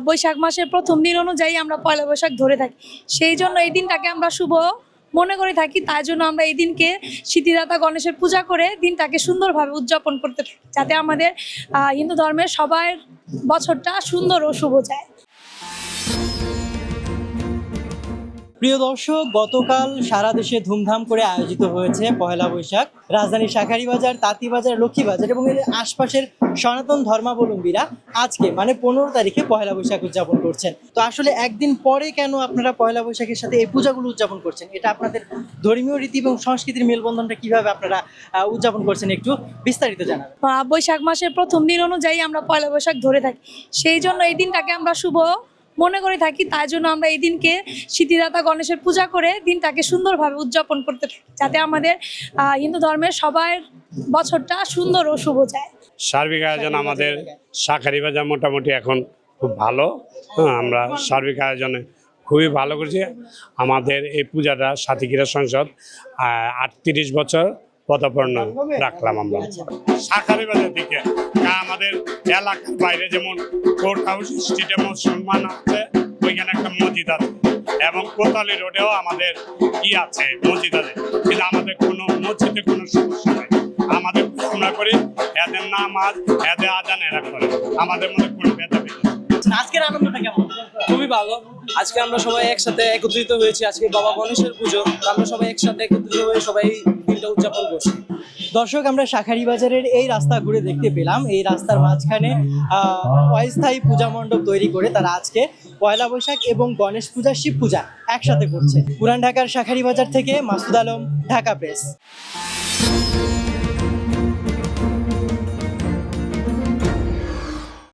বৈশাখ মাসের প্রথম দিন অনুযায়ী আমরা পয়লা বৈশাখ ধরে থাকি, সেই জন্য এই দিনটাকে আমরা শুভ মনে করে থাকি। তাই জন্য আমরা এই দিনকে সিদ্ধিদাতা গণেশের পূজা করে দিনটাকে সুন্দরভাবে উদযাপন করতে থাকি, যাতে আমাদের হিন্দু ধর্মের সবার বছরটা সুন্দর ও শুভ যায়। প্রিয় দর্শক, গতকাল সারা দেশে ধুমধাম করে আয়োজিত হয়েছে পয়লা বৈশাখ। রাজধানীর শাঁখারীবাজার, তাঁতীবাজার, লক্ষ্মীবাজার এবং এর আশপাশের সনাতন ধর্মাবলম্বীরা আজকে মানে 15 তারিখে পয়লা বৈশাখ উদযাপন করছেন। তো আসলে একদিন পরে কেন আপনারা পয়লা বৈশাখের সাথে এই পূজাগুলো উদযাপন করছেন? এটা আপনাদের ধর্মীয় রীতি এবং সংস্কৃতির মেলবন্ধনটা কিভাবে আপনারা উদযাপন করছেন, একটু বিস্তারিত জানাবেন। বৈশাখ মাসের প্রথম দিন অনুযায়ী আমরা পয়লা বৈশাখ ধরে থাকি, সেই জন্য এই দিনটাকে আমরা শুভ মনে করে থাকি। তাই জন্য আমরা এই দিনকে সিদ্ধিদাতা গণেশের পূজা করে দিনটাকে সুন্দরভাবে উদযাপন করতে থাকি, যাতে আমাদের হিন্দু ধর্মের সবার বছরটা সুন্দর ও শুভ যায়। সার্বিক আয়োজন আমাদের শাঁখারীবাজার মোটামুটি এখন খুব ভালো। আমরা সার্বিক আয়োজনে খুবই ভালো করছি। আমাদের এই পূজাটা সাথীক্রীড়া সংসদ 38 বছর পদার্পণ রাখলাম আমরা শাঁখারীবাজার দিকে। আমাদের এলাকার বাইরে যেমন কোর্ট হাউস স্ট্রিটে মুসলমান আছে, ওইখানে একটা মসজিদ আছে, এবং কোতালি রোডেও আমাদের আছে মসজিদ আছে, কিন্তু আমাদের কোনো মসজিদে কোনো সমস্যা নেই। আমাদের আমরা করি, এদের নামাজ এদের আজান এরা করে, আমাদের মধ্যে কোনো ভেদাভেদ নেই। আজকের আনন্দটা কেমন? খুবই ভালো। আজকে আমরা সবাই একসাথে একত্রিত হয়েছি। আজকে বাবা গণেশের পুজো, আমরা সবাই একসাথে একত্রিত হয়ে সবাই দিনটা উদযাপন করছি। দর্শক, আমরা শাঁখারীবাজারের এই রাস্তা ঘুরে দেখতে পেলাম, এই রাস্তার মাঝখানে অস্থায়ী পূজা মণ্ডপ তৈরি করে তারা আজকে পয়লা বৈশাখ এবং গণেশ পূজা, শিব পূজা একসাথে করছে। পুরান ঢাকার শাঁখারীবাজার থেকে মাসুদ আলম, ঢাকা প্রেস।